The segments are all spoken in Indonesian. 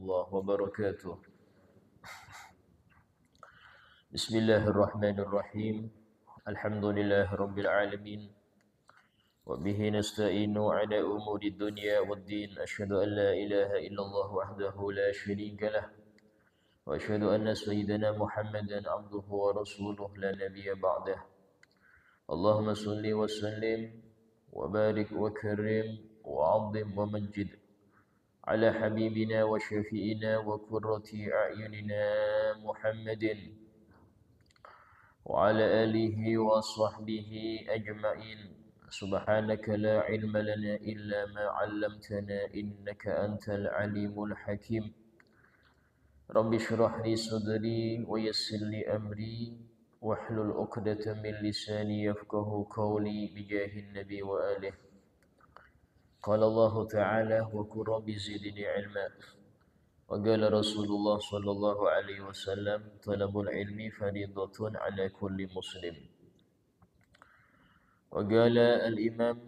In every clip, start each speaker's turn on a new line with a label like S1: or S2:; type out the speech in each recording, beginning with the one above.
S1: الله وبركاته. بسم الله الرحمن الرحيم. الحمد لله رب العالمين، وبه نستعين على أمور الدنيا والدين. أشهد أن لا إله إلا الله وحده لا شريك له، وأشهد أن سيدنا محمدا عبده ورسوله لا نبي بعده. اللهم صل وسلم وبارك وكرم وعظم ومجد على حبيبنا وشفيئنا وقرة أعيننا محمد وعلى آله وصحبه أجمعين. سبحانك لا علم لنا إلا ما علمتنا إنك أنت العليم الحكيم. رب اشرح لي صدري ويسر لي أمري واحلل عقدة من لساني يفقه قولي بجاه النبي وآله. قال الله تعالى: وقل رب زدني علما. وقال رسول الله صلى الله عليه وسلم: طلب العلم فريضة على كل مسلم. وقال الإمام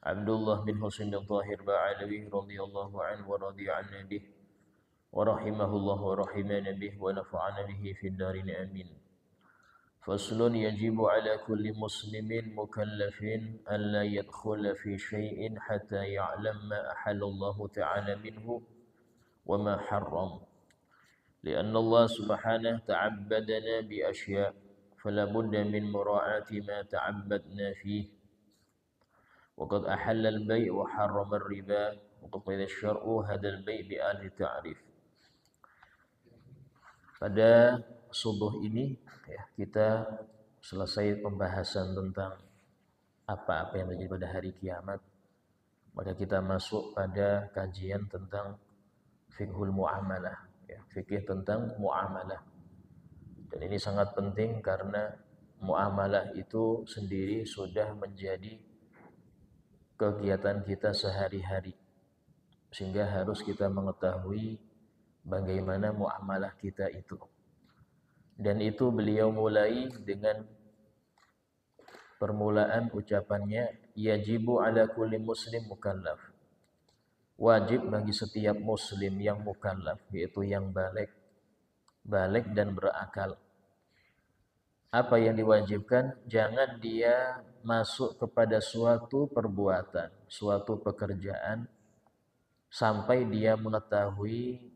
S1: عبد الله بن حسين الطاهر بعلوي رضي الله عنه ورضي عنا به ورحمه الله ورحمنا به ونفعنا به في الدارين آمين. فصل: يجب على كل مسلم مكلف أن لا يدخل في شيء حتى يعلم ما أحل الله تعالى منه وما حرم، لأن الله سبحانه تعبدنا بأشياء فلا بد من مراعاة ما تعبدنا فيه. وقد أحل البيع وحرم الربا، وقد قيد الشرع هذا البيع بآل التعريف. Pada subuh ini kita selesai pembahasan tentang apa-apa yang terjadi pada hari kiamat. Maka kita masuk pada kajian tentang fiqhul muamalah, fikih tentang muamalah. Dan ini sangat penting karena muamalah itu sendiri sudah menjadi kegiatan kita sehari-hari, sehingga harus kita mengetahui bagaimana muamalah kita itu. Dan itu beliau mulai dengan permulaan ucapannya, yajibu ala kulli muslim mukallaf. Wajib bagi setiap muslim yang mukallaf, yaitu yang balik dan berakal. Apa yang diwajibkan? Jangan dia masuk kepada suatu perbuatan, suatu pekerjaan sampai dia mengetahui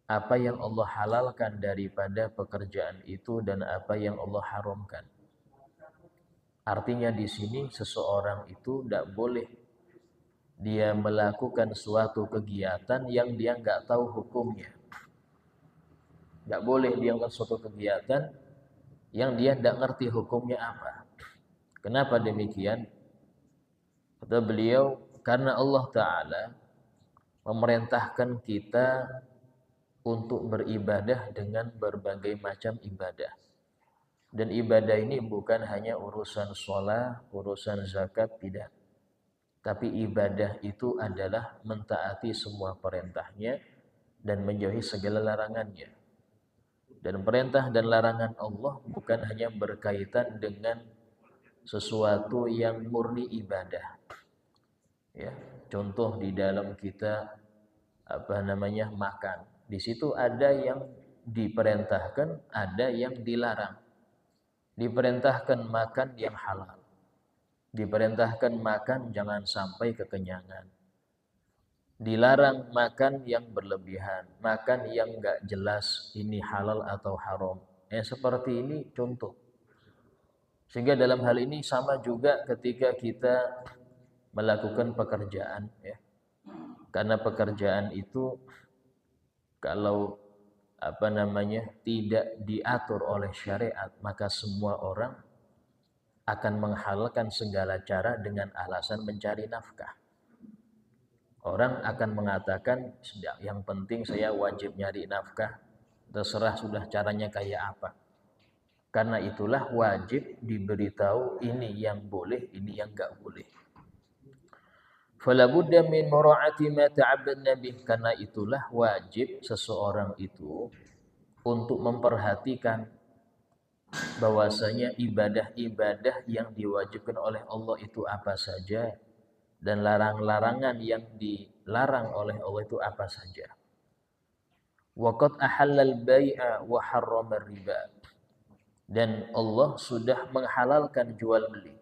S1: apa yang Allah halalkan daripada pekerjaan itu dan apa yang Allah haramkan. Artinya di sini seseorang itu tidak boleh dia melakukan suatu kegiatan yang dia nggak tahu hukumnya. Nggak boleh dia melakukan suatu kegiatan yang dia tidak ngerti hukumnya apa. Kenapa demikian? Kata beliau, karena Allah Ta'ala memerintahkan kita untuk beribadah dengan berbagai macam ibadah. Dan ibadah ini bukan hanya urusan sholat, urusan zakat, tidak. Tapi ibadah itu adalah mentaati semua perintahnya dan menjauhi segala larangannya. Dan perintah dan larangan Allah bukan hanya berkaitan dengan sesuatu yang murni ibadah. Ya, contoh di dalam kita makan. Di situ ada yang diperintahkan, ada yang dilarang. Diperintahkan makan yang halal. Diperintahkan makan jangan sampai kekenyangan. Dilarang makan yang berlebihan, makan yang enggak jelas ini halal atau haram. Seperti ini contoh. Sehingga dalam hal ini sama juga ketika kita melakukan pekerjaan, ya. Karena pekerjaan itu kalau tidak diatur oleh syariat, maka semua orang akan menghalalkan segala cara dengan alasan mencari nafkah. Orang akan mengatakan, yang penting saya wajib nyari nafkah, terserah sudah caranya kayak apa. Karena itulah wajib diberitahu ini yang boleh, ini yang enggak boleh. Fala budda min mura'ati ma ta'abbadna bih, karena itulah wajib seseorang itu untuk memperhatikan bahwasanya ibadah-ibadah yang diwajibkan oleh Allah itu apa saja, dan larangan-larangan yang dilarang oleh Allah itu apa saja. Waqad ahallal bai'a wa harrama riba. Dan Allah sudah menghalalkan jual beli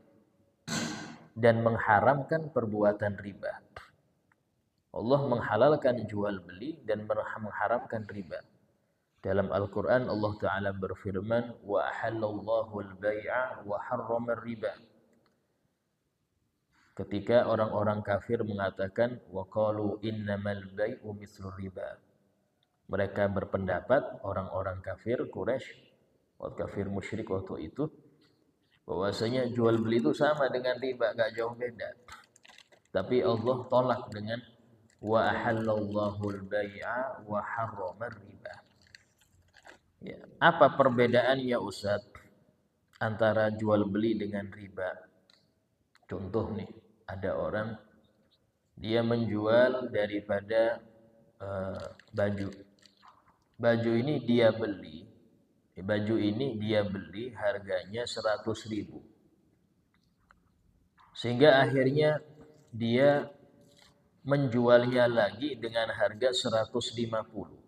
S1: dan mengharamkan perbuatan riba. Allah menghalalkan jual beli dan mengharamkan riba. Dalam Al-Quran Allah Ta'ala berfirman, wa ahallallahu al-bai'a wa harrama riba. Ketika orang-orang kafir mengatakan, wa qalu innamal bai'u mithlu riba. Mereka berpendapat, orang-orang kafir Quraisy, kafir musyrik waktu itu, bahwasanya jual beli itu sama dengan riba, gak jauh beda. Tapi Allah tolak dengan wa ahallallahu al-bai'a wa harrama riba. Ya, apa perbedaannya Ustaz antara jual beli dengan riba? Contoh nih, ada orang dia menjual daripada baju. Baju ini dia beli harganya 100.000. Sehingga akhirnya dia menjualnya lagi dengan harga 150.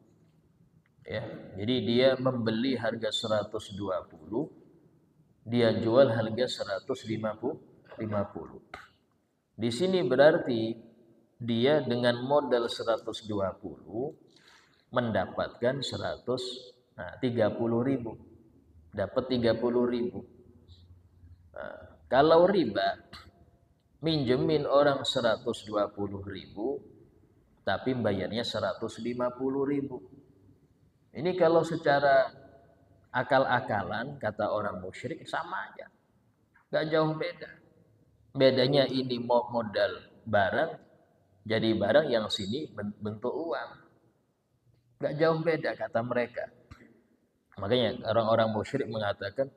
S1: Ya, jadi dia membeli harga 120, dia jual harga 150. Di sini berarti dia dengan modal 120 mendapatkan 30.000. Dapat 30.000. Nah, kalau riba minjemin orang 120.000 tapi bayarnya 150.000. Ini kalau secara akal-akalan kata orang musyrik sama aja. Gak jauh beda. Bedanya ini modal barang jadi barang, yang sini bentuk uang. Gak jauh beda kata mereka. Makanya orang-orang musyrik mengatakan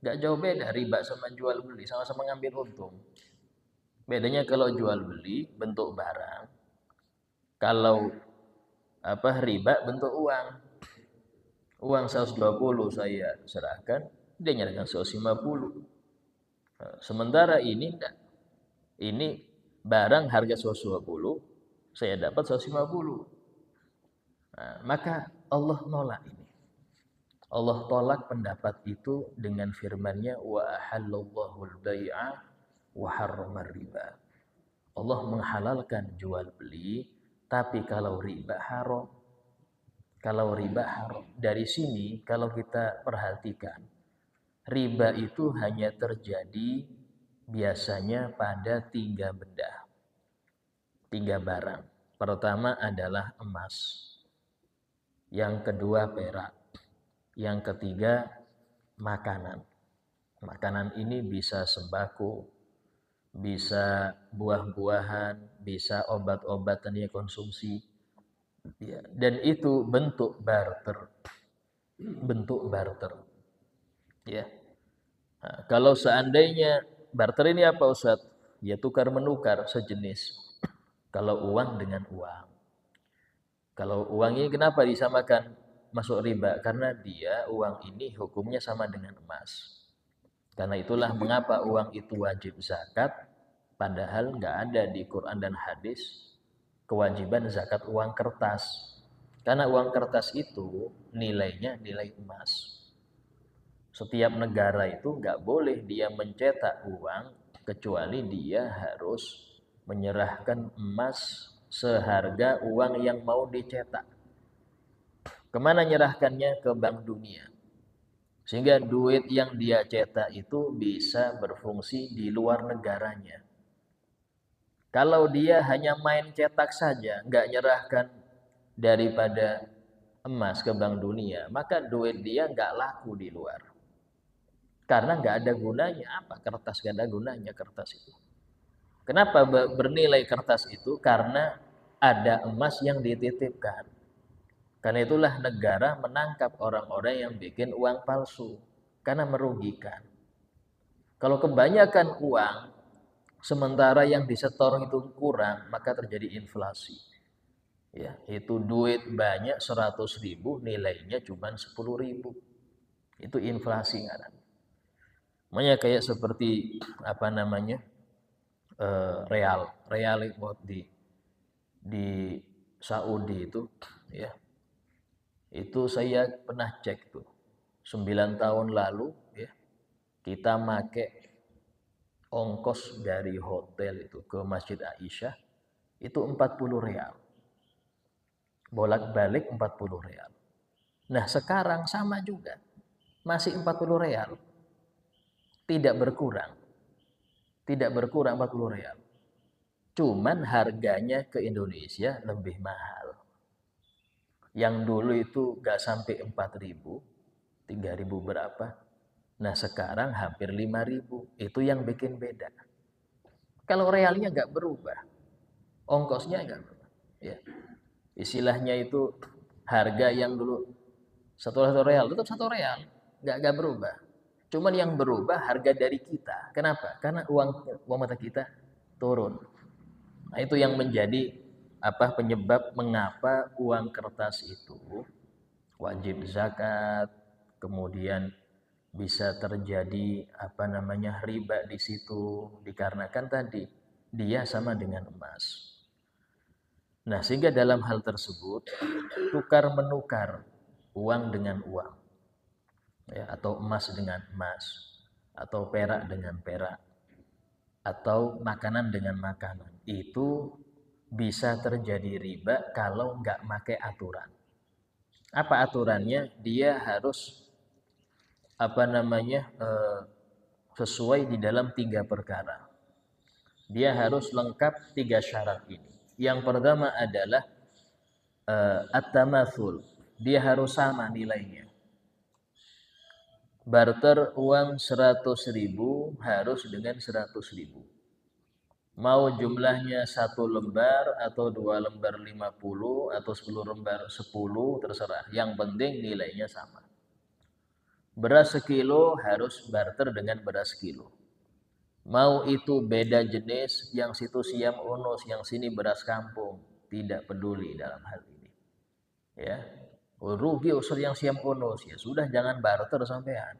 S1: gak jauh beda riba sama jual beli, sama-sama ngambil untung. Bedanya kalau jual beli bentuk barang, kalau riba bentuk uang. Uang 120 saya serahkan, dia nyerahkan 150. Sementara ini enggak. Ini barang harga 120, saya dapat 150. Nah, maka Allah nolak ini. Allah tolak pendapat itu dengan firman-Nya wa ahallallahu al-bai'a wa harrama riba. Allah menghalalkan jual beli, tapi kalau riba haram. Kalau riba haram. Dari sini kalau kita perhatikan, riba itu hanya terjadi biasanya pada 3 benda. 3 barang. Pertama adalah emas. Yang kedua perak. Yang ketiga makanan. Makanan ini bisa sembako, bisa buah-buahan, bisa obat-obatan yang konsumsi. Ya, dan itu bentuk barter. Bentuk barter. Ya. Nah, kalau seandainya barter ini apa Ustaz? Ya tukar menukar sejenis. Kalau uang dengan uang. Kalau uang ini kenapa disamakan masuk riba? Karena dia uang ini hukumnya sama dengan emas. Karena itulah mengapa uang itu wajib zakat, padahal nggak ada di Quran dan hadis kewajiban zakat uang kertas. Karena uang kertas itu nilainya nilai emas. Setiap negara itu nggak boleh dia mencetak uang kecuali dia harus menyerahkan emas seharga uang yang mau dicetak. Kemana nyerahkannya? Ke Bank Dunia. Sehingga duit yang dia cetak itu bisa berfungsi di luar negaranya. Kalau dia hanya main cetak saja, nggak nyerahkan daripada emas ke Bank Dunia, maka duit dia nggak laku di luar. Karena nggak ada gunanya. Apa kertas? Nggak ada gunanya kertas itu. Kenapa bernilai kertas itu? Karena ada emas yang dititipkan. Karena itulah negara menangkap orang-orang yang bikin uang palsu. Karena merugikan. Kalau kebanyakan uang, sementara yang disetor itu kurang, maka terjadi inflasi. Ya, itu duit banyak 100.000, nilainya cuma 10.000. Itu inflasi kan. Makanya kayak seperti real itu di Saudi itu, ya, itu saya pernah cek tuh 9 tahun lalu, ya, kita make ongkos dari hotel itu ke Masjid Aisyah itu 40 real. Bolak-balik 40 real. Nah, sekarang sama juga. Masih 40 real. Tidak berkurang. Tidak berkurang 40 real. Cuman harganya ke Indonesia lebih mahal. Yang dulu itu gak sampai 4.000, 3.000 berapa. Nah, sekarang hampir 5.000. Itu yang bikin beda. Kalau realnya gak berubah, ongkosnya gak berubah. Ya. Istilahnya itu harga yang dulu satu real tetap 1 real, nggak berubah. Cuman yang berubah harga dari kita. Kenapa? Karena uang mata kita turun. Nah, itu yang menjadi penyebab mengapa uang kertas itu wajib zakat, kemudian bisa terjadi riba di situ dikarenakan tadi dia sama dengan emas. Nah, sehingga dalam hal tersebut tukar menukar uang dengan uang, ya, atau emas dengan emas, atau perak dengan perak, atau makanan dengan makanan, itu bisa terjadi riba kalau nggak pakai aturan. Apa aturannya? Dia harus sesuai di dalam 3 perkara. Dia harus lengkap 3 syarat ini. Yang pertama adalah at-tamatsul. Dia harus sama nilainya. Barter uang 100.000 harus dengan 100.000. Mau jumlahnya 1 lembar atau 2 lembar 50 atau 10 lembar 10 terserah. Yang penting nilainya sama. Beras sekilo harus barter dengan beras sekilo. Mau itu beda jenis, yang situ siam unus, yang sini beras kampung, tidak peduli dalam hal ini. Ya, rugi usul yang siam unus, ya sudah jangan barter sampean.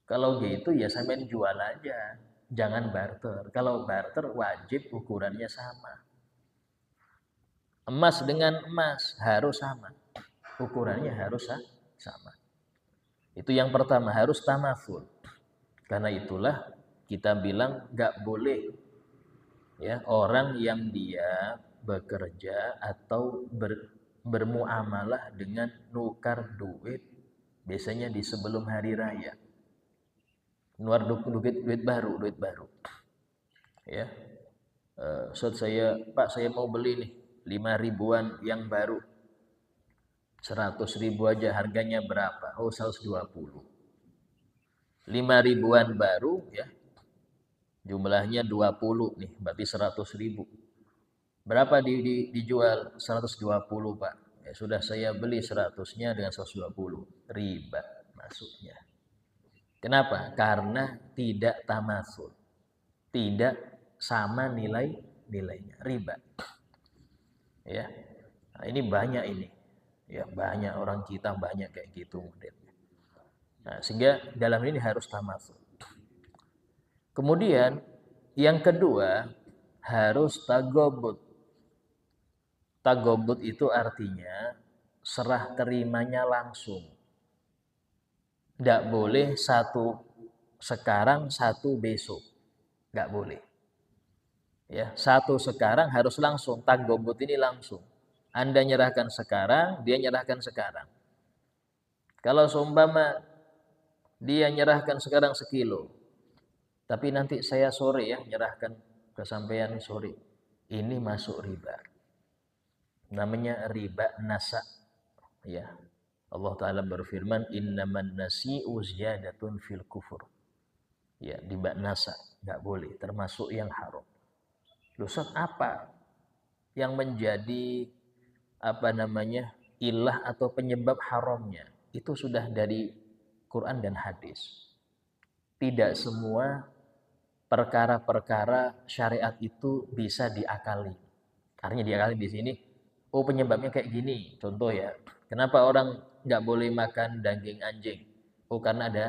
S1: Kalau gitu ya sampean jual aja, jangan barter. Kalau barter wajib ukurannya sama. Emas dengan emas harus sama, ukurannya harus sama. Itu yang pertama, harus tamaful. Karena itulah kita bilang nggak boleh ya orang yang dia bekerja atau bermuamalah dengan nukar duit biasanya di sebelum hari raya. Nuar duit baru. Ya. Pak saya mau beli nih 5.000-an yang baru. 100.000 aja harganya berapa? Oh, 120. 5.000-an baru ya. Jumlahnya 20 nih, berarti 100.000. Berapa dijual? 120, Pak. Ya sudah saya beli 100-nya dengan 120. Riba masuknya. Kenapa? Karena tidak tamasul. Tidak sama nilainya. Riba. Ya. Nah, ini banyak ini. Ya, banyak orang kita banyak kayak gitu modelnya. Nah, sehingga dalam ini harus tamasul. Kemudian yang kedua harus tagobut. Tagobut itu artinya serah terimanya langsung. Tidak boleh satu sekarang, satu besok. Nggak boleh. Ya, satu sekarang harus langsung. Tagobut ini langsung. Anda nyerahkan sekarang, dia nyerahkan sekarang. Kalau seumpama dia nyerahkan sekarang sekilo, tapi nanti saya sore ya nyerahkan ke sampean sore. Ini masuk riba. Namanya riba nasa. Ya. Allah Ta'ala berfirman, innaman nasi'u ziyadatun fil kufur. Ya, riba nasa. Nggak boleh. Termasuk yang haram. Ustaz, apa yang menjadi ilah atau penyebab haramnya? Itu sudah dari Quran dan hadis. Tidak semua perkara-perkara syariat itu bisa diakali. Artinya diakali di sini, oh penyebabnya kayak gini. Contoh ya, kenapa orang nggak boleh makan daging anjing? Oh karena ada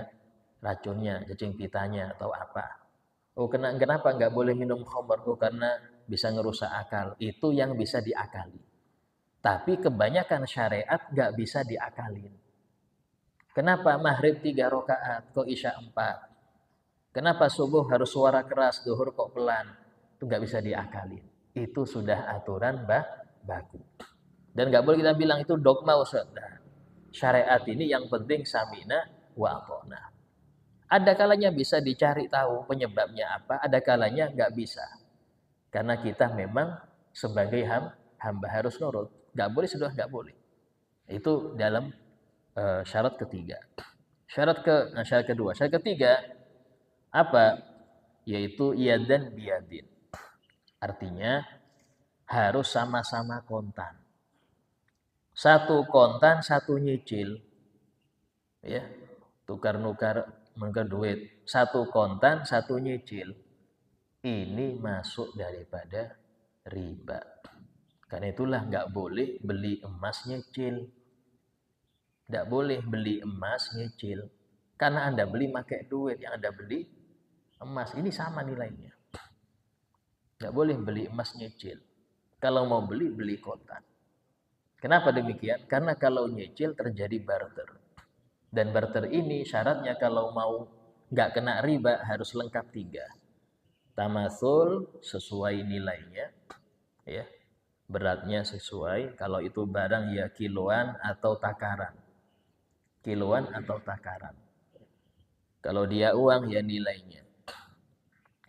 S1: racunnya, cacing pitanya atau apa? Oh kenapa nggak boleh minum khamr? Oh karena bisa ngerusak akal. Itu yang bisa diakali. Tapi kebanyakan syariat nggak bisa diakalin. Kenapa maghrib 3 rakaat, kok isya 4? Kenapa subuh harus suara keras, zuhur kok pelan? Itu nggak bisa diakalin. Itu sudah aturan baku. Dan nggak boleh kita bilang itu dogma Ustaz. Nah, syariat ini yang penting samina wa atona. Ada kalanya bisa dicari tahu penyebabnya apa, ada kalanya nggak bisa. Karena kita memang sebagai hamba harus nurut. Nggak boleh sudah nggak boleh. Itu dalam syarat ketiga. Syarat kedua. Syarat ketiga apa? Yaitu yadan biyadin. Artinya harus sama-sama kontan. Satu kontan, satu nyicil. Ya, tukar-nukar duit. Satu kontan, satu nyicil. Ini masuk daripada riba. Karena itulah nggak boleh beli emas nyicil. Nggak boleh beli emas nyicil. Karena Anda beli pakai duit, yang Anda beli emas. Ini sama nilainya. Nggak boleh beli emas nyicil. Kalau mau beli, beli kontan. Kenapa demikian? Karena kalau nyicil terjadi barter. Dan barter ini syaratnya kalau mau nggak kena riba harus lengkap 3. Tamasul sesuai nilainya, ya, beratnya sesuai. Kalau itu barang ya kiloan atau takaran. Kiloan atau takaran. Kalau dia uang ya nilainya.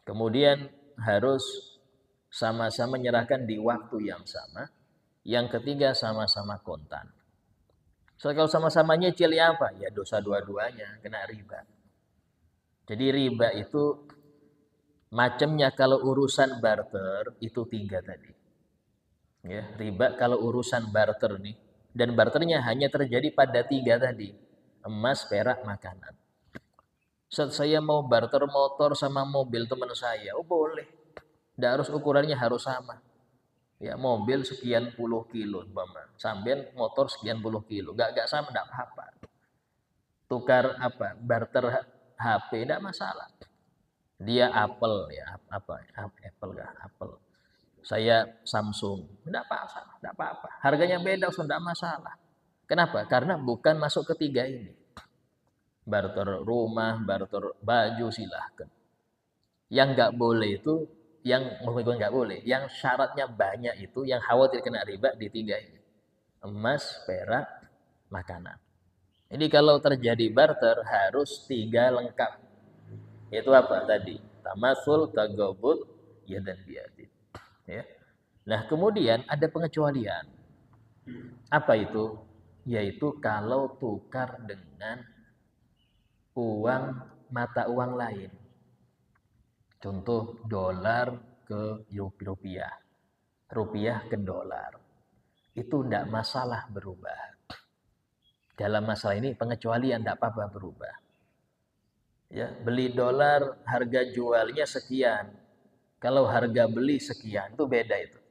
S1: Kemudian harus sama-sama menyerahkan di waktu yang sama. Yang ketiga sama-sama kontan. So, kalau sama-sama nyicil ya apa? Ya dosa dua-duanya, kena riba. Jadi riba itu macamnya kalau urusan barter itu 3 tadi. Ya, riba kalau urusan barter nih. Dan barternya hanya terjadi pada 3 tadi. Emas, perak, makanan. Saat saya mau barter motor sama mobil teman saya, oh boleh. Tidak harus ukurannya harus sama. Ya, mobil sekian puluh kilo, sambil motor sekian puluh kilo, gak sama, gak apa-apa. Tukar apa? Barter HP, tidak masalah. Dia Apple ya, Apple gak? Apple. Saya Samsung, tidak apa-apa. Harganya beda, tidak masalah. Kenapa? Karena bukan masuk ketiga ini. Barter rumah, barter baju silahkan. Yang nggak boleh itu yang bukan nggak boleh, yang syaratnya banyak itu yang khawatir kena riba di 3 ini. Emas, perak, makanan. Ini kalau terjadi barter harus 3 lengkap. Itu apa tadi? Tamasul, tagabut, ya dan biadin. Ya. Nah, kemudian ada pengecualian. Apa itu? Yaitu kalau tukar dengan uang mata uang lain. Contoh dolar ke rupiah, rupiah ke dolar. Itu tidak masalah berubah. Dalam masalah ini pengecualian tidak apa-apa berubah. Ya, beli dolar harga jualnya sekian. Kalau harga beli sekian itu beda itu.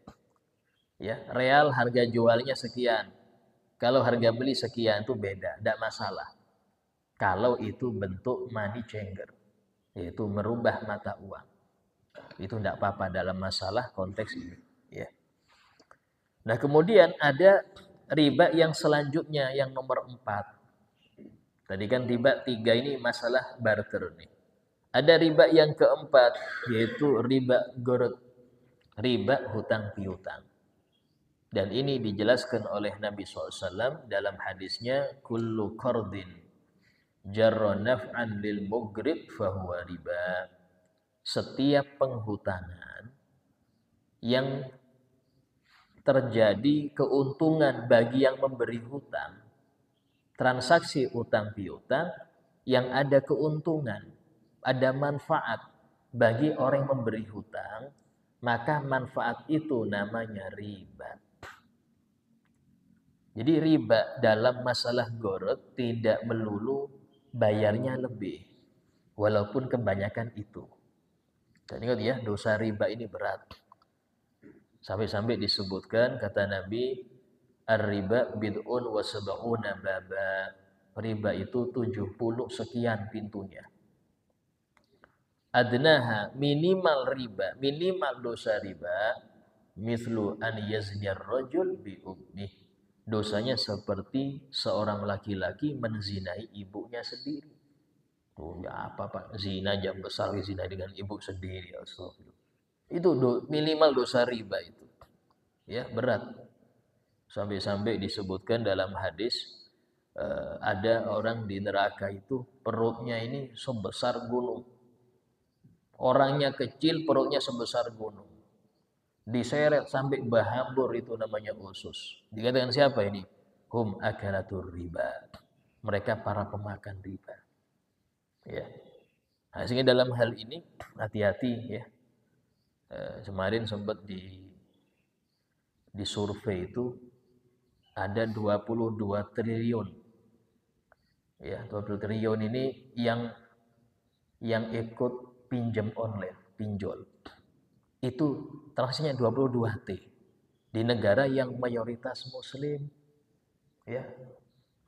S1: Ya, real harga jualnya sekian. Kalau harga beli sekian itu beda, tidak masalah. Kalau itu bentuk money changer, yaitu merubah mata uang. Itu tidak apa-apa dalam masalah konteks ini. Ya. Nah, kemudian ada riba yang selanjutnya, yang nomor 4. Tadi kan riba 3 ini masalah barter nih. Ada riba yang keempat, yaitu riba gorot. Riba hutang piutang. Dan ini dijelaskan oleh Nabi SAW dalam hadisnya, kullu qardin jarra naf'an lil mughrib fahuwa riba. Setiap penghutangan yang terjadi keuntungan bagi yang memberi hutang, transaksi utang piutang yang ada keuntungan, ada manfaat bagi orang yang memberi hutang, maka manfaat itu namanya riba. Jadi riba dalam masalah gorot tidak melulu bayarnya lebih, walaupun kebanyakan itu. Dan ingat ya, dosa riba ini berat. Sampai-sampai disebutkan kata Nabi, ar-riba bid'un wa sab'una baba. Riba itu 70 sekian pintunya. adnaha minimal riba, minimal dosa riba, mislu an yazniyar rajul bi ummih. Dosanya seperti seorang laki-laki menzinai ibunya sendiri. Oh ya apa Pak? Zina jam besar zina dengan ibu sendiri. Astagfirullah. Itu minimal dosa riba itu. Ya, berat. Sampai-sampai disebutkan dalam hadis ada orang di neraka itu perutnya ini sebesar gunung. Orangnya kecil, perutnya sebesar gunung. Diseret sampai bahambur itu namanya usus. Dikatakan siapa ini? Hum akalatur riba. Mereka para pemakan riba. Ya. Nah, sehingga dalam hal ini hati-hati ya. Kemarin sempat di survei itu ada 22 triliun. Ya, 20 triliun ini yang ikut pinjam online, pinjol. Itu transaksinya 22 T. Di negara yang mayoritas muslim. Ya.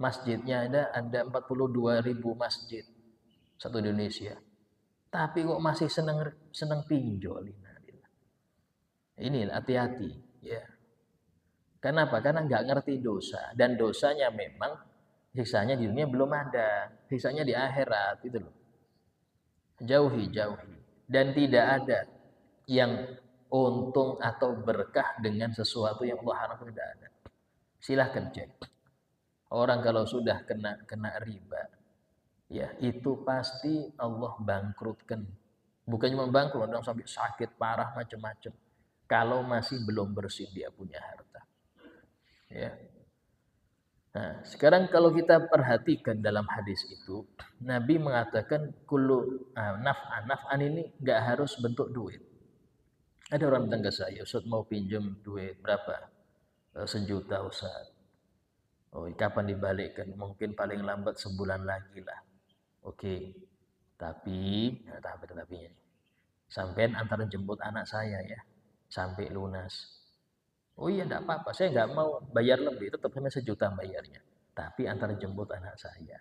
S1: Masjidnya ada 42.000 masjid satu Indonesia. Tapi kok masih senang pinjol. Ini hati-hati, ya. Kenapa? Karena nggak ngerti dosa dan dosanya memang siksanya di dunia belum ada, siksanya di akhirat itu loh. Jauhi. Dan tidak ada yang untung atau berkah dengan sesuatu yang Allah haramkan, tidak ada. Silahkan cek. Orang kalau sudah kena riba, ya itu pasti Allah bangkrutkan. Bukan cuma bangkrut, orang sampai sakit parah macam-macam. Kalau masih belum bersih dia punya harta. Ya. Nah, sekarang kalau kita perhatikan dalam hadis itu, Nabi mengatakan kullu naf'an ini nggak harus bentuk duit. Ada orang datang ke saya, Ustaz mau pinjam duit berapa? 1 juta Ustaz. Oh, kapan dibalikkan? Mungkin paling lambat sebulan lagi lah. Oke. Tapi, nah, tapinya nih. Sampai antar jemput anak saya ya, sampai lunas. Oh iya, enggak apa-apa. Saya nggak mau bayar lebih, tetap hanya 1 juta bayarnya. Tapi antar jemput anak saya.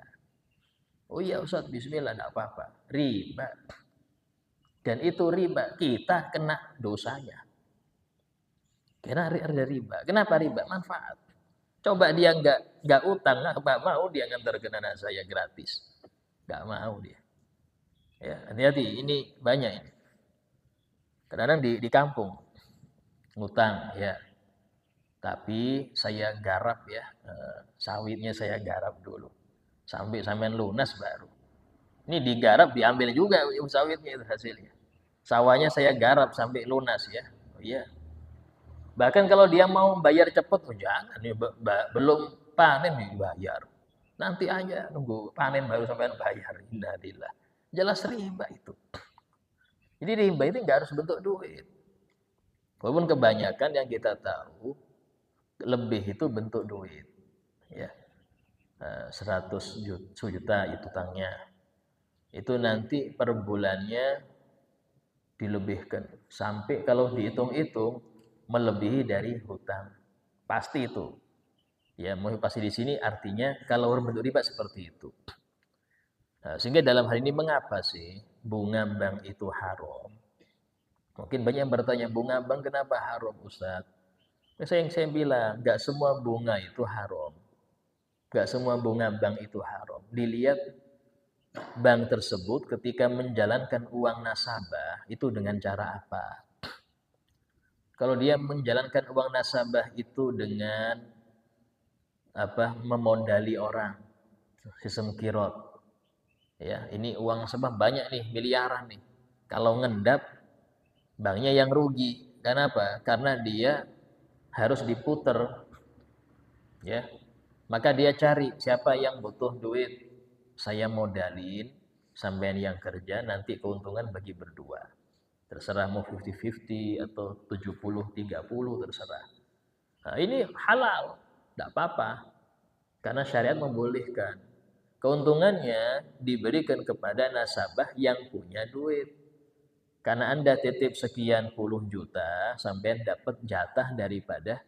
S1: Oh iya Ustaz, bismillah, enggak apa-apa. Riba. Dan itu riba, kita kena dosanya. Karena ada riba. Kenapa riba? Manfaat. Coba dia nggak utang, nggak mau dia ngantarkan anak saya gratis. Nggak mau dia. Ya, hati-hati. Ini banyak ini. Kadang-kadang di kampung ngutang ya. Tapi saya garap ya, sawitnya saya garap dulu. Sampai sampean lunas baru. Ini digarap diambil juga sawitnya itu hasilnya. Sawahnya saya garap sampai lunas ya. Oh iya. Bahkan kalau dia mau bayar cepat, oh jangan ya, belum panen dibayar. Nanti aja nunggu panen baru sampean bayar. Innalillah. Jelas riba itu. Jadi riba itu nggak harus bentuk duit. Walaupun kebanyakan yang kita tahu lebih itu bentuk duit ya. 100 juta itu utangnya, itu nanti per bulannya dilebihkan sampai kalau dihitung-hitung melebihi dari hutang pasti itu ya. Mau pasti di sini artinya kalau berbentuk riba seperti itu. Nah, sehingga dalam hal ini mengapa sih bunga bank itu haram? Mungkin banyak yang bertanya, bunga bank kenapa haram Ustaz? Saya bilang, nggak semua bunga itu haram. Nggak semua bunga bank itu haram. Dilihat bank tersebut ketika menjalankan uang nasabah itu dengan cara apa. Kalau dia menjalankan uang nasabah itu dengan memodali orang, sistem kirot. Ya, ini uang nasabah banyak nih, miliaran nih. Kalau ngendap, banknya yang rugi. Kenapa? Karena dia harus diputer, ya. Maka dia cari siapa yang butuh duit, saya modalin, sampean yang kerja, nanti keuntungan bagi berdua. Terserah mau 50-50 atau 70-30 terserah. Nah, ini halal, tidak apa-apa, karena syariat membolehkan. Keuntungannya diberikan kepada nasabah yang punya duit. Karena Anda titip sekian puluh juta, sampean dapat jatah daripada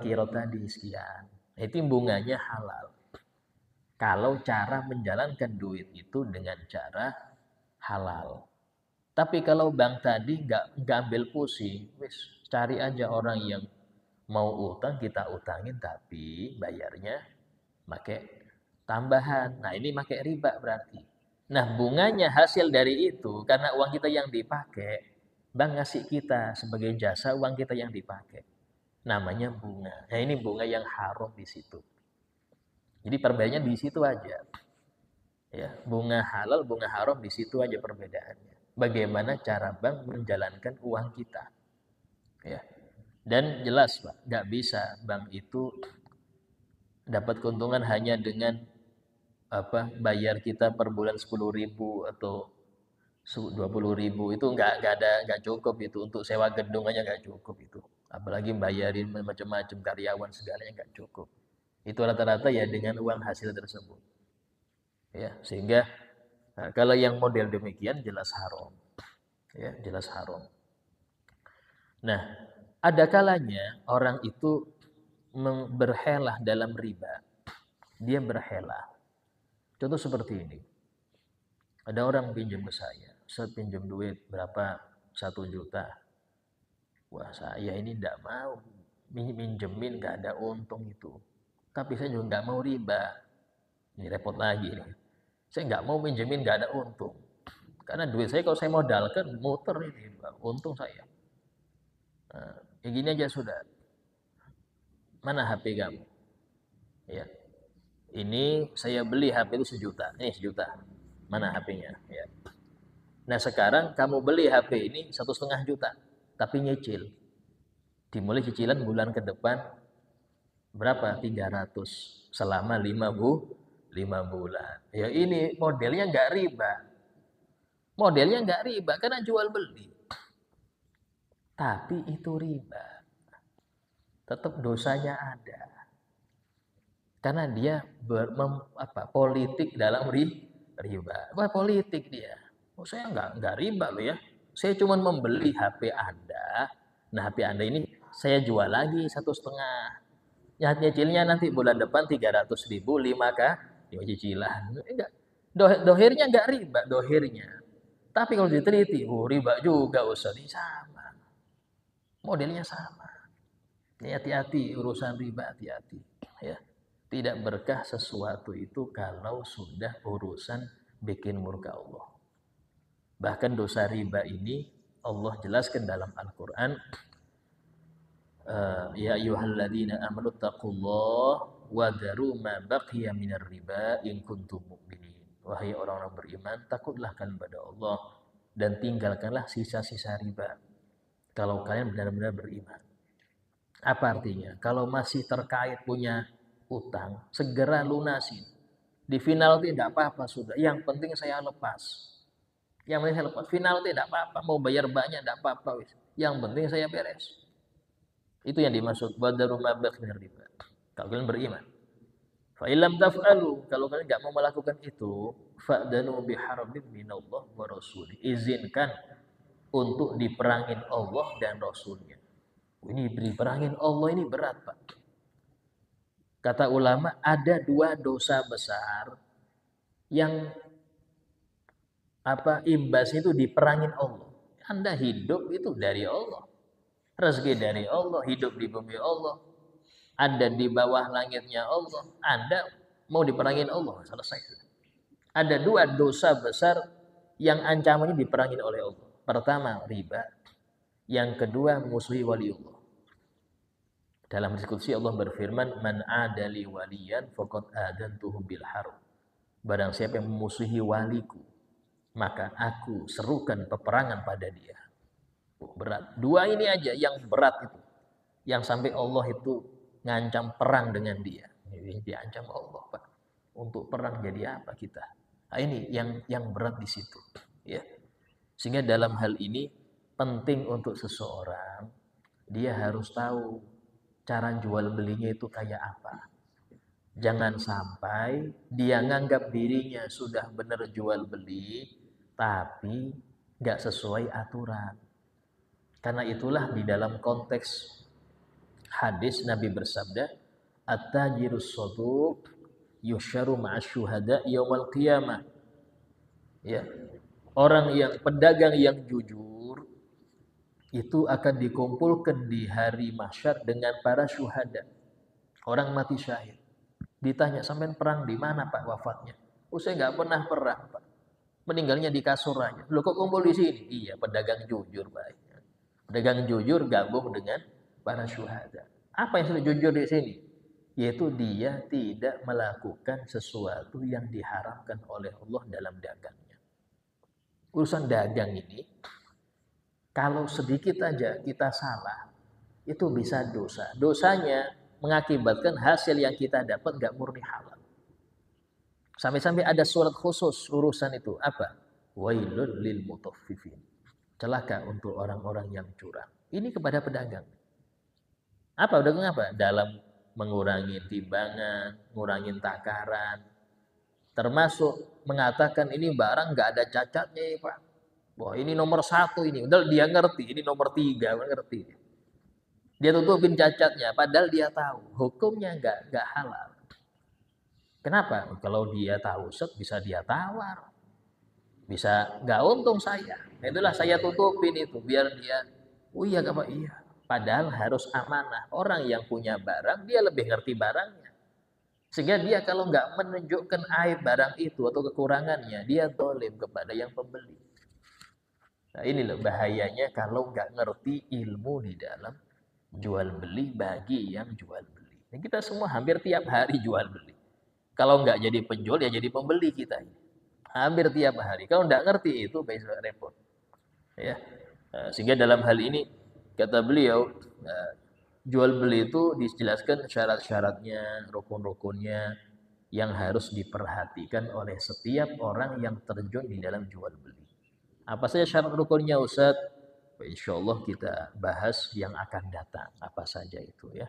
S1: kirot tadi sekian. Itu bunganya halal. Kalau cara menjalankan duit itu dengan cara halal. Tapi kalau bank tadi nggak ambil pusing, wis cari aja orang yang mau utang, kita utangin, tapi bayarnya pakai tambahan. Nah, ini pakai riba berarti. Nah, bunganya hasil dari itu karena uang kita yang dipakai, bank ngasih kita sebagai jasa uang kita yang dipakai. Namanya bunga. Nah, ini bunga yang haram di situ. Jadi perbedaannya di situ aja. Ya, bunga halal, bunga haram di situ aja perbedaannya. Bagaimana cara bank menjalankan uang kita. Ya. Dan jelas, Pak, nggak bisa bank itu dapat keuntungan hanya dengan bayar kita per bulan 10.000 atau 20.000, itu nggak cukup itu untuk sewa gedung aja nggak cukup itu, apalagi bayarin macam-macam karyawan segalanya nggak cukup. Itu rata-rata ya dengan uang hasil tersebut, ya, sehingga kalau yang model demikian jelas haram, ya, jelas haram. Nah, ada kalanya orang itu berhelah dalam riba, dia berhelah. Contoh seperti ini, ada orang pinjam ke saya pinjam duit berapa, 1 juta. Wah, saya ini tidak mau minjemin, nggak ada untung itu. Tapi saya juga nggak mau riba. Ini repot lagi nih. Saya nggak mau minjemin, nggak ada untung. Karena duit saya kalau saya modalkan muter ini, untung saya. Nah, ya gini aja sudah. Mana HP kamu? Ya, ini saya beli HP itu 1 juta. Nih 1 juta. Mana HP-nya? Ya. Nah sekarang kamu beli HP ini 1,5 juta, tapi nyicil. Dimulai cicilan bulan ke depan berapa? 300 selama 5 bulan. Ya ini modelnya nggak riba. Modelnya nggak riba karena jual beli. Tapi itu riba. Tetap dosanya ada. Karena dia politik dalam riba. Wah, politik dia. Oh, saya nggak riba loh ya. Saya cuma membeli HP Anda. Nah, HP Anda ini saya jual lagi 1,5. Ya, nyicilnya nanti bulan depan 300.000, 5 kah? Ya, cicilan. Enggak. Dohirnya nggak riba, dohirnya. Tapi kalau diteliti, riba juga Ustaz. Ini sama. Modelnya sama. Ini hati-hati urusan riba, hati-hati. Ya. Tidak berkah sesuatu itu kalau sudah urusan bikin murka Allah. Bahkan dosa riba ini Allah jelaskan dalam Al-Quran, ya ayyuhalladzina amanu taqullaha wa dharu ma baqiya minar riba in kuntum mu'minin. Wahai orang-orang beriman, takutlah kalian pada Allah dan tinggalkanlah sisa-sisa riba kalau kalian benar-benar beriman. Apa artinya? Kalau masih terkait punya utang, segera lunasi. Di final tidak apa-apa sudah. Yang penting saya lepas. Yang penting saya lepas. Final tidak apa-apa. Mau bayar banyak tidak apa-apa. Yang penting saya beres. Itu yang dimaksud badaru mabaq min riba. Kalau kalian beriman. Fa illam taf'alu, kalau kalian enggak mau melakukan itu, fa'danu biharbin minallah wa rasulih. Izinkan untuk diperangin Allah dan Rasulnya. Ini diperangin Allah ini berat, Pak. Kata ulama, ada 2 dosa besar yang imbas itu diperangin Allah. Anda hidup itu dari Allah. Rezeki dari Allah, hidup di bumi Allah. Anda di bawah langitnya Allah. Anda mau diperangin Allah, selesai. Ada 2 dosa besar yang ancamannya diperangin oleh Allah. Pertama, riba. Yang kedua, musuhi waliullah. Dalam diskusi Allah berfirman, man adali waliyan faqad adantuhu bil harb. Barang siapa yang memusuhi waliku, maka aku serukan peperangan pada dia. Berat. 2 ini aja yang berat itu. Yang sampai Allah itu ngancam perang dengan dia. Ini diancam Allah, Pak. Untuk perang jadi apa kita? Nah, ini yang berat di situ, ya. Sehingga dalam hal ini penting untuk seseorang, dia harus tahu cara jual belinya itu kayak apa. Jangan sampai dia nganggap dirinya sudah benar jual beli, tapi nggak sesuai aturan. Karena itulah di dalam konteks hadis Nabi bersabda, at-tajirus saduq yusharu ma'asyuhada yaumal qiyamah. Ya. Orang yang pedagang yang jujur itu akan dikumpulkan di hari mahsyar dengan para syuhada, orang mati syahid. Ditanya, sampai perang di mana Pak wafatnya? Oh, saya nggak pernah perang Pak. Meninggalnya di kasur aja. Loh, kok kumpul di sini? Iya, pedagang jujur Pak. Pedagang jujur gabung dengan para syuhada. Apa yang sudah jujur di sini? Yaitu dia tidak melakukan sesuatu yang diharamkan oleh Allah dalam dagangnya. Urusan dagang ini, kalau sedikit aja kita salah, itu bisa dosa. Dosanya mengakibatkan hasil yang kita dapat gak murni halal. Sampai-sampai ada surat khusus urusan itu. Apa? Wailul lil mutaffifin. Celaka untuk orang-orang yang curang. Ini kepada pedagang. Apa pedagang apa? Dalam mengurangi timbangan, ngurangin takaran. Termasuk mengatakan ini barang nggak ada cacatnya ya Pak. Wah ini nomor 1 ini. Padahal dia ngerti, ini nomor 3, ngerti. Dia tutupin cacatnya, padahal dia tahu hukumnya nggak halal. Kenapa? Kalau dia tahu bisa dia tawar, bisa nggak untung saya. Nah, itulah saya tutupin itu biar dia, oh iya gak Pak, iya. Padahal harus amanah. Orang yang punya barang dia lebih ngerti barangnya, sehingga dia kalau nggak menunjukkan aib barang itu atau kekurangannya, dia dolim kepada yang pembeli. Nah ini loh bahayanya kalau nggak ngerti ilmu di dalam jual beli bagi yang jual beli. Nah, kita semua hampir tiap hari jual beli. Kalau nggak jadi penjual ya jadi pembeli kita. Hampir tiap hari. Kalau nggak ngerti itu besok repot. Ya. Sehingga dalam hal ini kata beliau jual beli itu dijelaskan syarat-syaratnya, rukun-rukunnya yang harus diperhatikan oleh setiap orang yang terjun di dalam jual beli. Apa saja syarat rukunnya Ustaz? Insya Allah kita bahas yang akan datang. Apa saja itu ya.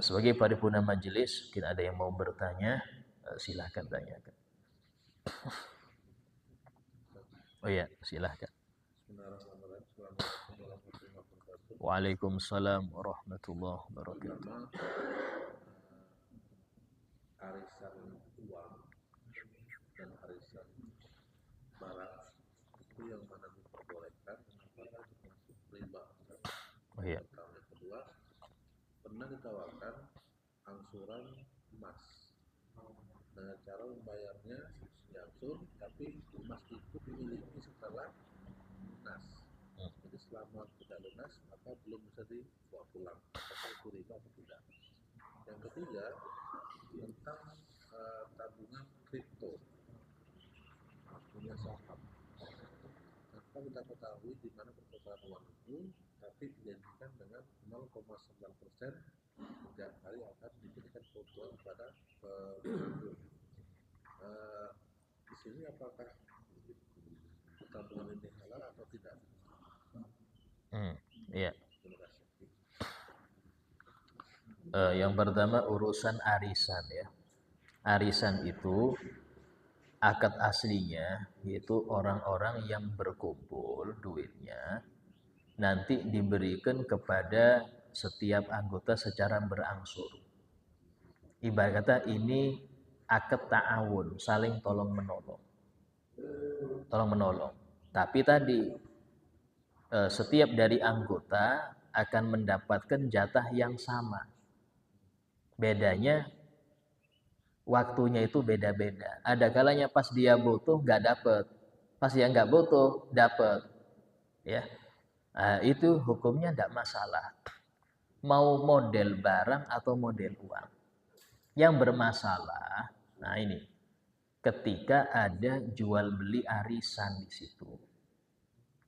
S1: Sebagai paripurna majelis, mungkin ada yang mau bertanya, silahkan tanyakan. Oh iya, silahkan. Waalaikumsalam warahmatullahi wabarakatuh.
S2: Arisan uang dan arisan barang itu yang mana diperbolehkan, apakah termasuk riba?
S1: Oh iya.
S2: Yang kedua, pernah ditawarkan angsuran emas dengan cara membayarnya diangsur, tapi emas itu dimiliki setelah lunas. Jadi selama tidak lunas maka belum bisa dibawa pulang. Apakah itu riba atau tidak? Yang ketiga, tentang tabungan kripto, punya saham. Tanpa kita ketahui di mana perputaran uang itu, tapi dijanjikan dengan 0,9% setiap hari akan diberikan keuntungan kepada pengunjung. Di sini apakah tabungan ini halal atau tidak?
S1: Iya. Yang pertama urusan arisan ya. Arisan itu akad aslinya yaitu orang-orang yang berkumpul duitnya nanti diberikan kepada setiap anggota secara berangsur. Ibarat kata ini akad ta'awun, saling tolong menolong. Tolong menolong. Tapi tadi setiap dari anggota akan mendapatkan jatah yang sama. Bedanya waktunya itu beda-beda. Ada kalanya pas dia butuh nggak dapet, pas dia nggak butuh dapet, ya. Nah, itu hukumnya nggak masalah. Mau model barang atau model uang. Yang bermasalah, nah ini, ketika ada jual beli arisan di situ.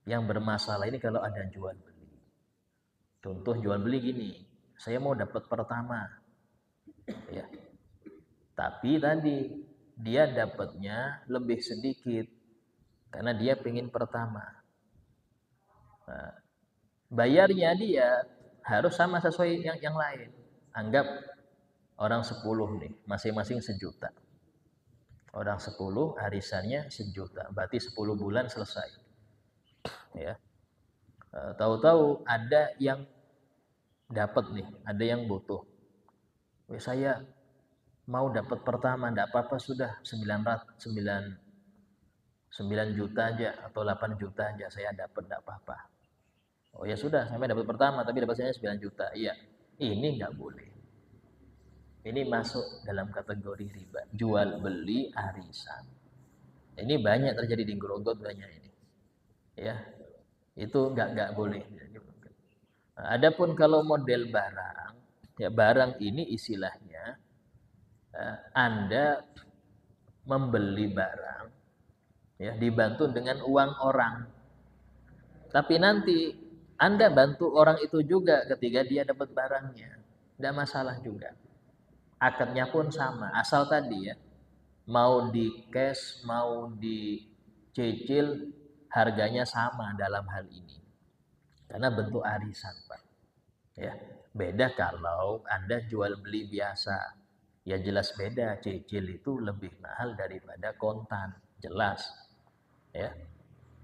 S1: Yang bermasalah ini kalau ada jual beli. Contoh jual beli gini, saya mau dapat pertama, ya. Tapi tadi dia dapatnya lebih sedikit karena dia pengen pertama. Nah, bayarnya dia harus sama sesuai yang lain. Anggap orang 10 nih, masing-masing 1 juta. Orang 10 arisannya 1 juta, berarti 10 bulan selesai. Ya. Tahu-tahu ada yang dapat nih, ada yang butuh. Saya mau dapat pertama, enggak apa-apa sudah 9 9 juta aja atau 8 juta aja saya dapat, enggak apa-apa. Oh ya sudah, sampai dapat pertama tapi dapat saya 9 juta. Iya, ini nggak boleh. Ini masuk dalam kategori riba, jual beli arisan. Ini banyak terjadi di Grogot banyak ini. Ya, itu nggak boleh. Nah, adapun kalau model barang, ya barang ini istilahnya Anda membeli barang, ya dibantu dengan uang orang. Tapi nanti Anda bantu orang itu juga ketika dia dapat barangnya, tidak masalah juga. Akadnya pun sama, asal tadi ya mau di cash mau dicicil harganya sama dalam hal ini karena bentuk arisan Pak ya. Beda kalau Anda jual beli biasa, ya jelas beda, cicil itu lebih mahal daripada kontan, jelas ya.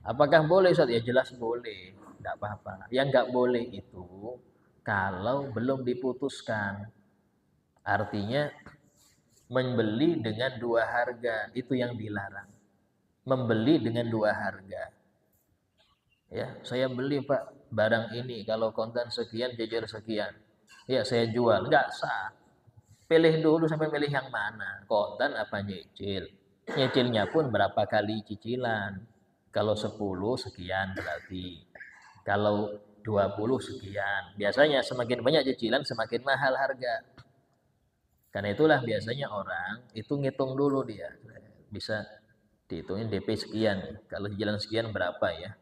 S1: Apakah boleh Ustaz? Ya jelas boleh, enggak apa-apa. Yang enggak boleh itu kalau belum diputuskan, artinya membeli dengan dua harga, itu yang dilarang. Membeli dengan dua harga. Ya, saya beli Pak barang ini kalau kontan sekian, jajar sekian. Ya, saya jual. Enggak sah. Pilih dulu sampai milih yang mana, kontan apa nyicil. Nyicilnya pun berapa kali cicilan. Kalau 10 sekian berarti. Kalau 20 sekian. Biasanya semakin banyak cicilan semakin mahal harga. Karena itulah biasanya orang itu ngitung dulu dia. Bisa dihitungin DP sekian. Kalau jalan sekian berapa ya?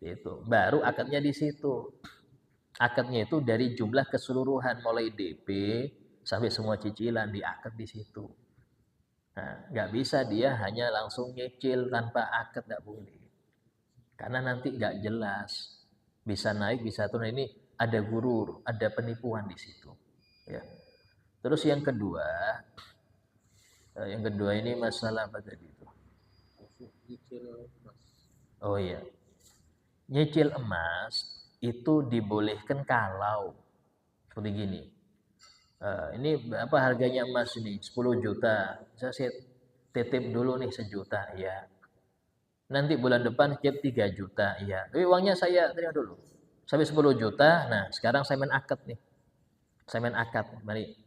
S1: Itu. Baru akadnya di situ. Akadnya itu dari jumlah keseluruhan mulai DP sampai semua cicilan diakad di situ. Nah, nggak bisa dia hanya langsung nyicil tanpa akad, nggak boleh. Karena nanti nggak jelas. Bisa naik, bisa turun. Ini ada gurur, ada penipuan di situ. Ya. Terus yang kedua ini masalah apa tadi itu? Oh iya, nyicil emas itu dibolehkan kalau seperti gini. Ini apa harganya emas ini? 10 juta. Saya titip dulu nih 1 juta, ya. Nanti bulan depan titip 3 juta, ya. Tapi uangnya saya terima dulu. Sampai 10 juta. Nah, sekarang saya main akad nih. Saya main akad. Mari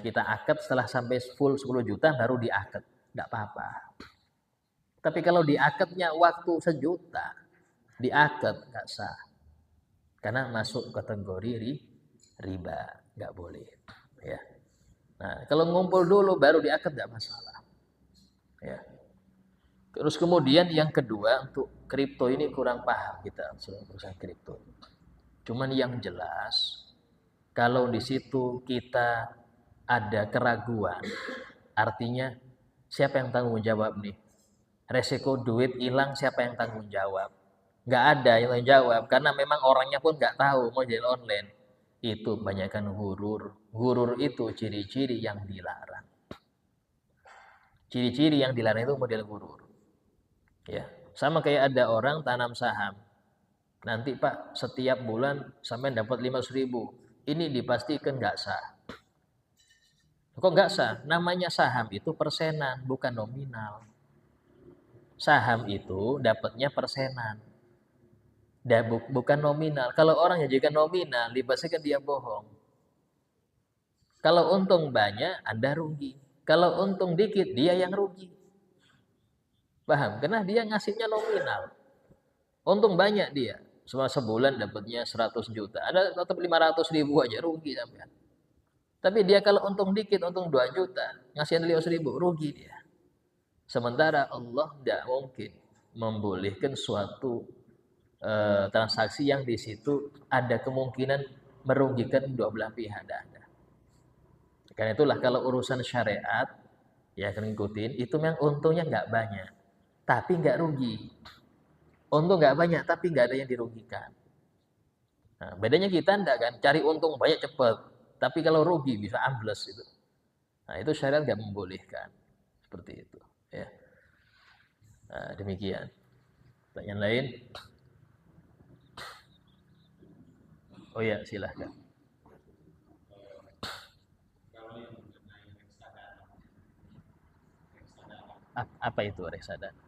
S1: kita akad setelah sampai full 10 juta baru diakad. Enggak apa-apa. Tapi kalau diakadnya waktu 1 juta, diakad enggak sah. Karena masuk kategori riba, enggak boleh. Ya. Nah, kalau ngumpul dulu baru diakad enggak masalah. Ya. Terus kemudian yang kedua untuk kripto ini kurang paham kita soal perusahaan kripto. Cuman yang jelas kalau di situ kita ada keraguan, artinya siapa yang tanggung jawab nih? Resiko duit hilang siapa yang tanggung jawab? Nggak ada yang tanggung jawab karena memang orangnya pun nggak tahu mau jual online. Itu kebanyakan gurur. Gurur itu ciri-ciri yang dilarang. Ciri-ciri yang dilarang itu model gurur. Ya, sama kayak ada orang tanam saham. Nanti Pak setiap bulan sampai dapat 500.000. Ini dipastikan nggak sah. Kok nggak sah? Namanya saham itu persenan, bukan nominal. Saham itu dapatnya persenan, bukan nominal. Kalau orang yang jadikan nominal, dipastikan dia bohong. Kalau untung banyak, Anda rugi. Kalau untung dikit, dia yang rugi. Paham? Karena dia ngasihnya nominal. Untung banyak dia. Semua sebulan dapatnya 100 juta. Ada tetap 500.000 aja rugi sampai. Tapi dia kalau untung dikit, untung 2 juta, ngasih 500.000, rugi dia. Sementara Allah tidak mungkin membolehkan suatu transaksi yang di situ ada kemungkinan merugikan dua belah pihak. Karena itulah kalau urusan syariat, ya akan ngikutin, itu memang untungnya nggak banyak, tapi nggak rugi. Untung nggak banyak, tapi nggak ada yang dirugikan. Nah, bedanya kita enggak kan, cari untung banyak cepat, tapi kalau rugi bisa ambles itu. Nah, itu syariat nggak membolehkan seperti itu. Ya. Nah, demikian. Pertanyaan lain? Oh ya, silahkan. Apa itu reksadana?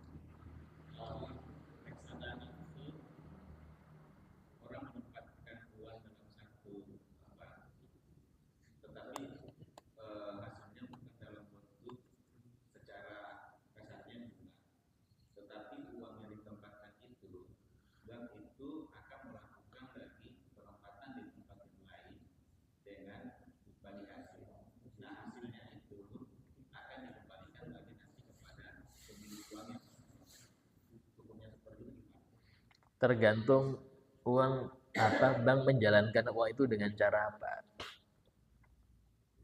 S1: Tergantung uang apa, bank menjalankan uang itu dengan cara apa.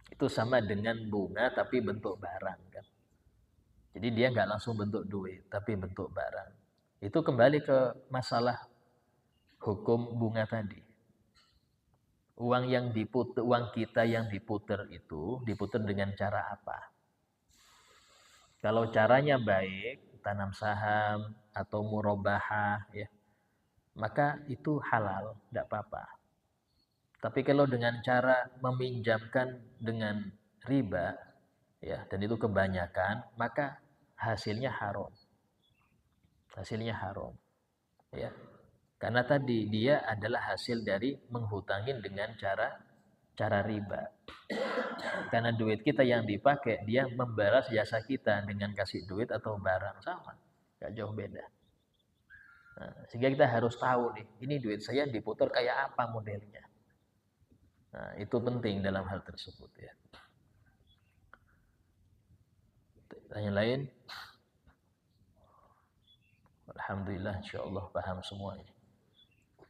S1: Itu sama dengan bunga tapi bentuk barang kan. Jadi dia nggak langsung bentuk duit, tapi bentuk barang. Itu kembali ke masalah hukum bunga tadi. Uang kita yang diputer itu diputer dengan cara apa? Kalau caranya baik, tanam saham atau murabahah ya, maka itu halal, tidak apa-apa. Tapi kalau dengan cara meminjamkan dengan riba, ya, dan itu kebanyakan, maka hasilnya haram. Hasilnya haram, ya. Karena tadi dia adalah hasil dari menghutangin dengan cara riba. Karena duit kita yang dipakai, dia membalas jasa kita dengan kasih duit atau barang sama, gak jauh beda. Nah, sehingga kita harus tahu nih, ini duit saya diputar kayak apa modelnya. Nah, itu penting dalam hal tersebut ya. Tanya lain? Alhamdulillah, insyaallah paham semuanya.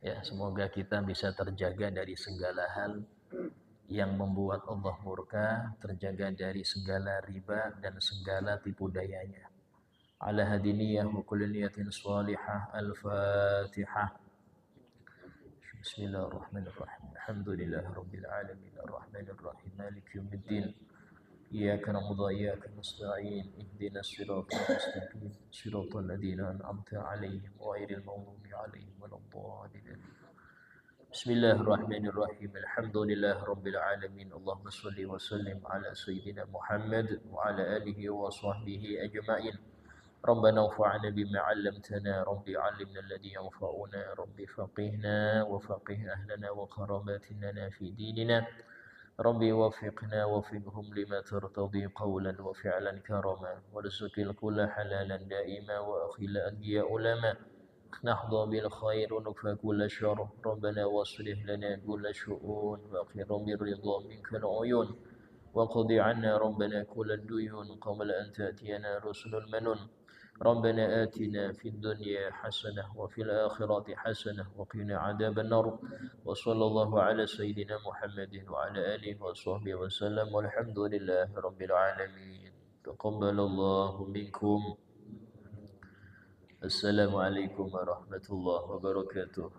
S1: Ya, semoga kita bisa terjaga dari segala hal yang membuat Allah murka, terjaga dari segala riba dan segala tipu dayanya. Ala hadiniyah wa kulli niyatin salihah. Al-Fatihah. Bismillahirrahmanirrahim. Alhamdulillah rabbil alamin arrahmanir rahim maliki yaumiddin. إياك نعبد وإياك نستعين اهدنا الصراط المستقيم صراط الذين أنعمت عليهم غير المغضوب عليهم ولا الضالين بسم الله الرحمن الرحيم الحمد لله رب العالمين اللهم صل وسلم على سيدنا محمد وعلى آله وصحبه أجمعين ربنا انفعنا بما علمتنا رب علمنا الذي ينفعنا رب فقهنا وفقه أهلنا وقراباتنا في ديننا ربي وفقنا وفقهم لما ترتضي قولا وفعلا كرما وارزق الكل حلالا دائما وأخل أنبياء علما نحظى بالخير ونكفى كل شر ربنا واصلح لنا كل شؤون وأخير بالرضا منك العيون وقضي عنا ربنا كل الديون قبل أن تأتينا رسل المنون ربنا آتنا في الدنيا حسنة وفي الآخرة حسنة وقنا عذاب النار وصلى الله على سيدنا محمد وعلى آله وصحبه وسلم والحمد لله رب العالمين تقبل الله منكم السلام عليكم ورحمة الله وبركاته